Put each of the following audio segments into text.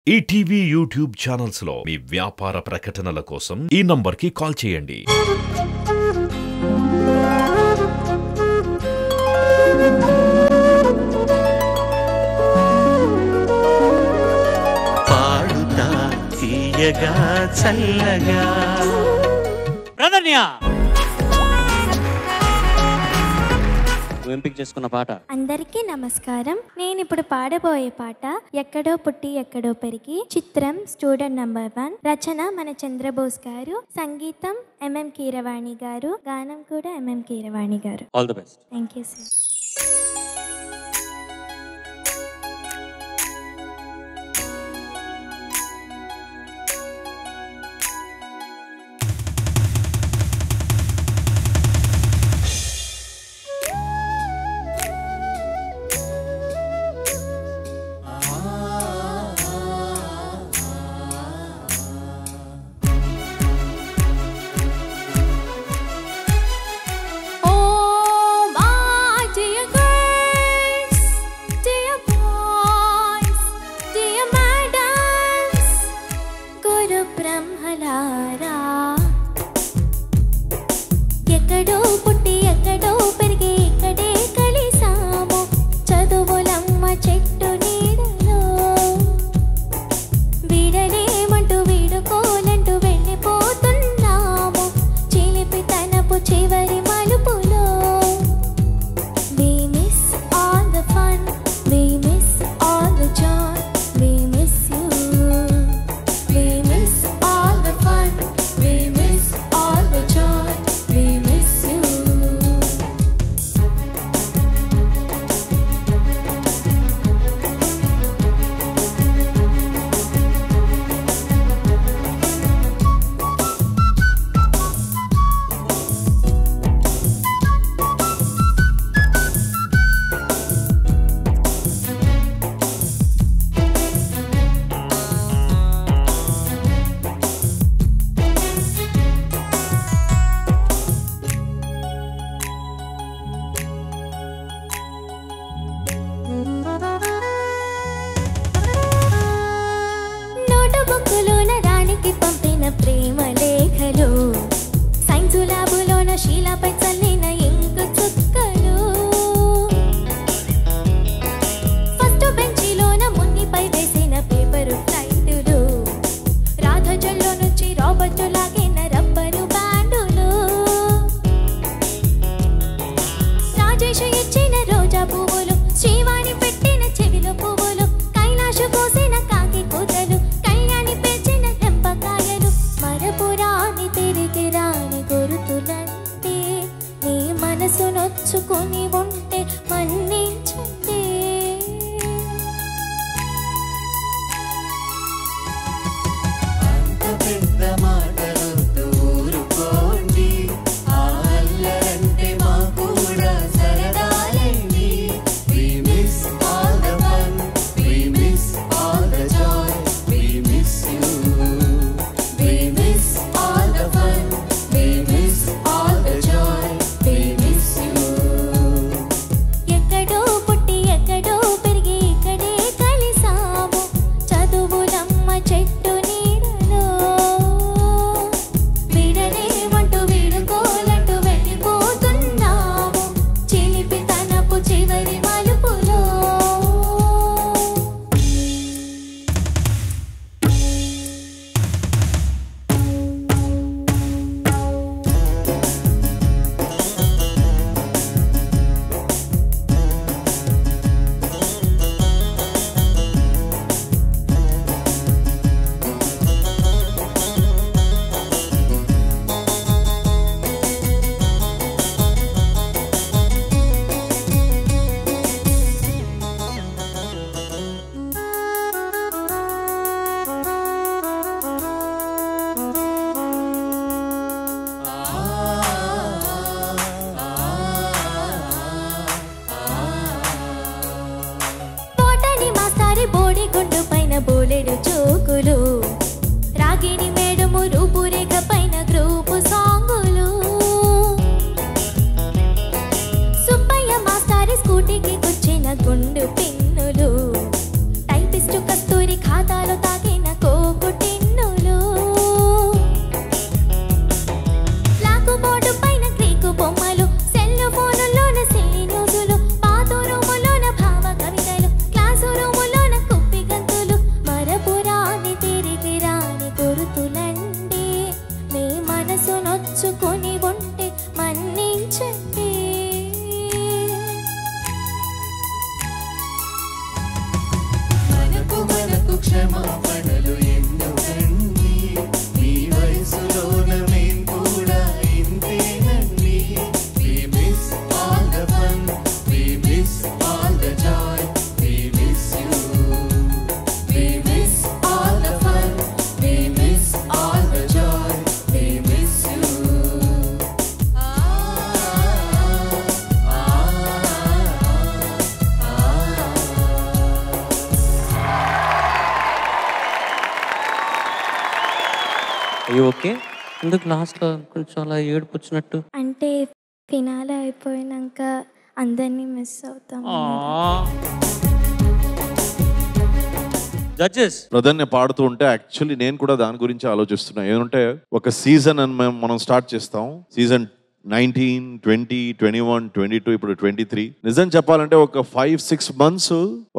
ETV YouTube channels లో మీ వ్యాపార ప్రకటనల కోసం ఈ నంబర్కి కాల్ చేయండి. పాడుతా తీయగా చల్లగా బ్రదర్నియా ఎంపిక చేసుకున్న పాట. అందరికీ నమస్కారం. నేను ఇప్పుడు పాడబోయే పాట ఎక్కడో పుట్టి ఎక్కడో పెరిగి. చిత్రం స్టూడెంట్ నంబర్ 1. రచన మన చంద్రబోస్ గారు, సంగీతం ఎంఎం కీరవాణి గారు, గానం కూడా ఎంఎం కీరవాణి గారు. All the best. Thank you sir. ఎక్కడో పుట్టి ఎక్కడో పెరిగి ఇక్కడే కలిసాము, చదువులమ్మ చెట్టు నీడలో. వీడలేమంటూ వీడుకోలంటూ వెళ్ళిపోతున్నాము, చిలిపి తనపు చివరి మలుపులో. We miss all the fun, we miss all the joy, we miss you. We miss all the fun, we miss all the joy, we miss you. నోటుబుక్కులోన రాణికి పంపిన ప్రేమ లేఖలు, సైన్సు ల్యాబులోన శీలాపై చల్లిన ఇంకు చుక్కలు, ఫస్ట్ బెంచిలోన మున్నిపై వేసిన పేపరు ఫ్లైటులు, రాధజల్లో నుంచి రాబర్టు లాగిన rubber బ్యాండులు, Rajesh ఇచ్చిన రోజా పువ్వులు, శ్రీవాణి పెట్టిన చెవిలో పువ్వులు, కైలాష్ కోసిన కాకి కూతలు, కళ్యాణి పేర్చిన తెంపకాయలు, మరపుర అయ్యో ఓకే, ఎందుకు లాస్ట్లో కొంచెం అలా ఏడుపు వచ్చినట్టు? అంటే ఫినాలే అయిపోయినాక అందరినీ మిస్ అవుతాం. జడ్జెస్ ప్రధాన్య పాడుతూ ఉంటే యాక్చువల్లీ నేను కూడా దాని గురించి ఆలోచిస్తున్నా. ఏమంటే ఒక సీజన్ అని మనం స్టార్ట్ చేస్తాం. సీజన్ 19, 20, 21, 22, ఇప్పుడు 23. నిజం చెప్పాలంటే ఒక 5-6 months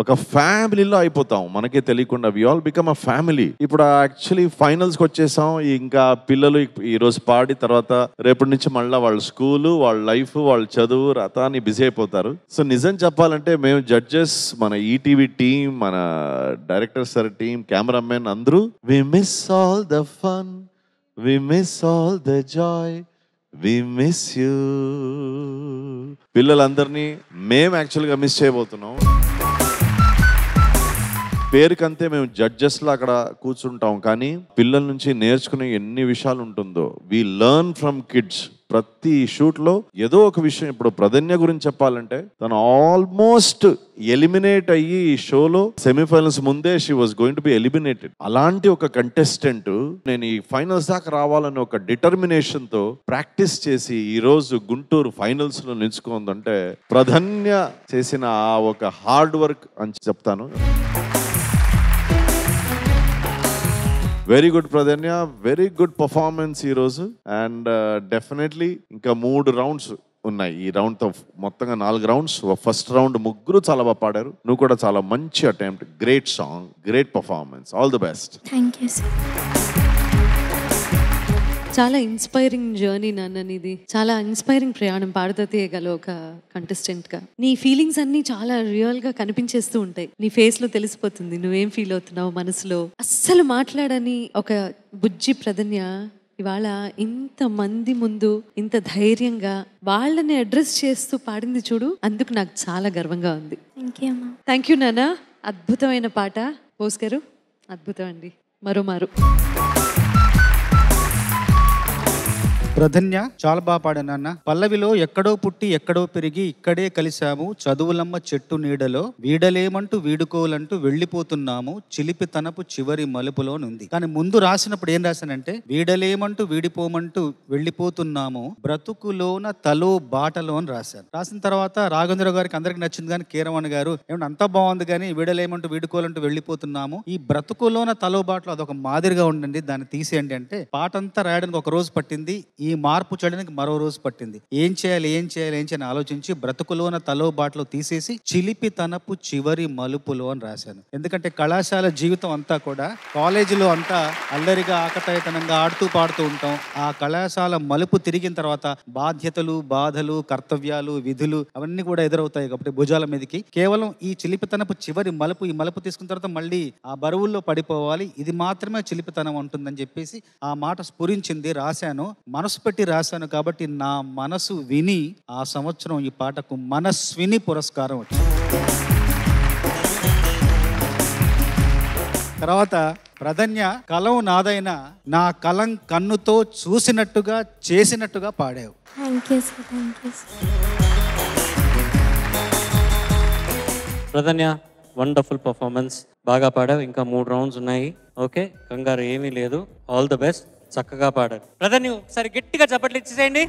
ఒక ఫ్యామిలీలో అయిపోతాం మనకే తెలియకుండా. We all become a family. ఇప్పుడు యాక్చువల్లీ ఫైనల్స్కి వచ్చేసాం. ఇంకా పిల్లలు ఈ రోజు పాడి తర్వాత రేపటి నుంచి మళ్ళీ వాళ్ళ స్కూలు, వాళ్ళ లైఫ్, వాళ్ళ చదువు రతాన్ని బిజీ అయిపోతారు. సో నిజం చెప్పాలంటే మేము జడ్జెస్, మన ఈటీవీ టీం, మన డైరెక్టర్ సార్ టీం, కెమెరామెన్ అందరూ we miss all the fun, we miss all the joy, we miss you. పిల్లలందరినీ మేము యాక్చువల్గా మిస్ చేయబోతున్నాం. పేరుకంతే మేము జడ్జెస్లో అక్కడ కూర్చుంటాం, కానీ పిల్లల నుంచి నేర్చుకునే ఎన్ని విషయాలు ఉంటుందో. We learn from kids. ప్రతి షూట్లో ఏదో ఒక విషయం. ఇప్పుడు ప్రధన్య గురించి చెప్పాలంటే తను ఆల్మోస్ట్ ఎలిమినేట్ అయ్యి ఈ షోలో సెమీఫైనల్స్ ముందే she was going to be eliminated. అలాంటి ఒక కంటెస్టెంట్ నేను ఈ ఫైనల్స్ దాకా రావాలని ఒక డిటర్మినేషన్ తో ప్రాక్టీస్ చేసి ఈ రోజు గుంటూరు ఫైనల్స్ లో నిలుచుకుందంటే ప్రధన్య చేసిన ఆ ఒక హార్డ్ వర్క్ అని చెప్తాను. Very good Pradhanya, very good performance ఈరోజు. అండ్ డెఫినెట్లీ ఇంకా 3 rounds ఉన్నాయి. ఈ రౌండ్తో మొత్తంగా 4 rounds. ఫస్ట్ రౌండ్ ముగ్గురు చాలా బాగా పాడారు. నువ్వు కూడా చాలా మంచి attempt. Great song, great performance. All the best. Thank you sir. చాలా ఇన్స్పైరింగ్ జర్నీ నాన్న నీది. చాలా ఇన్స్పైరింగ్ ప్రయాణం పాడుతా తీయగల ఒక కంటెస్టెంట్ గా. నీ ఫీలింగ్స్ అన్ని చాలా రియల్ గా కనిపించేస్తూ ఉంటాయి. నీ ఫేస్ లో తెలిసిపోతుంది నువ్వేం ఫీల్ అవుతున్నావు మనసులో. అస్సలు మాట్లాడని ఒక బుజ్జి ప్రధన్య ఇవాళ ఇంత మంది ముందు ఇంత ధైర్యంగా వాళ్ళని అడ్రస్ చేస్తూ పాడింది చూడు. అందుకు నాకు చాలా గర్వంగా ఉంది. థ్యాంక్ యూ నాన్న. అద్భుతమైన పాట. బోస్ గారు అద్భుతం అండి. మరోమారు ప్రధన్య చాలా బాగా పాడాను అన్న. పల్లవిలో ఎక్కడో పుట్టి ఎక్కడో పెరిగి ఇక్కడే కలిశాము, చదువులమ్మ చెట్టు నీడలో వీడలేమంటూ వీడుకోలంటూ వెళ్ళిపోతున్నాము, చిలిపి తనపు చివరి మలుపులో ఉంది. కానీ ముందు రాసినప్పుడు ఏం రాశానంటే వీడలేమంటూ వీడిపోమంటూ వెళ్ళిపోతున్నాము, బ్రతుకులోన తలో బాటలో అని రాశాను. రాసిన తర్వాత రాఘవేంద్ర గారికి అందరికి నచ్చింది, కానీ కీరవాణి గారు ఏమన్నా అంతా బాగుంది కానీ వీడలేమంటూ వీడుకోలంటూ వెళ్ళిపోతున్నాము, ఈ బ్రతుకులోన తలో బాటలో అదొక మాదిరిగా ఉండండి, దాన్ని తీసేయండి అంటే పాట అంతా రాయడానికి ఒక రోజు పట్టింది. ఈ మార్పు చేయడానికి మరో రోజు పట్టింది. ఏం చేయాలి ఆలోచించి బ్రతుకులోన తలో బాటలో తీసేసి చిలిపి తనపు చివరి మలుపులో అని రాశాను. ఎందుకంటే కళాశాల జీవితం అంతా కూడా కాలేజీలో అంతా అల్లరిగా ఆకతాయితనంగా ఆడుతూ పాడుతూ ఉంటాం. ఆ కళాశాల మలుపు తిరిగిన తర్వాత బాధ్యతలు, బాధలు, కర్తవ్యాలు, విధులు అవన్నీ కూడా ఎదురవుతాయి. కాబట్టి భుజాల మీదకి కేవలం ఈ చిలిపితనపు చివరి మలుపు, ఈ మలుపు తీసుకున్న తర్వాత మళ్ళీ ఆ బరువుల్లో పడిపోవాలి, ఇది మాత్రమే చిలిపితనం ఉంటుందని చెప్పేసి ఆ మాట స్ఫురించింది. రాశాను, మనసు పెట్టి రాశాను. కాబట్టి నా మనసు విని ఆ సంవత్సరం ఈ పాటకు మనస్విని పురస్కారం వచ్చింది. తర్వాత ప్రధన్య కలం నాదైనా నా కలం కన్నుతో చూసినట్టుగా చేసినట్టుగా పాడావు. ప్రధన్య వండర్ఫుల్ పర్ఫార్మెన్స్, బాగా పాడావు. ఇంకా 3 rounds ఉన్నాయి. ఓకే, కంగారు ఏమీ లేదు. All the best. చక్కగా పాడారు. ప్రధన్య ఒకసారి గట్టిగా చప్పట్లు ఇచ్చేసేయండి.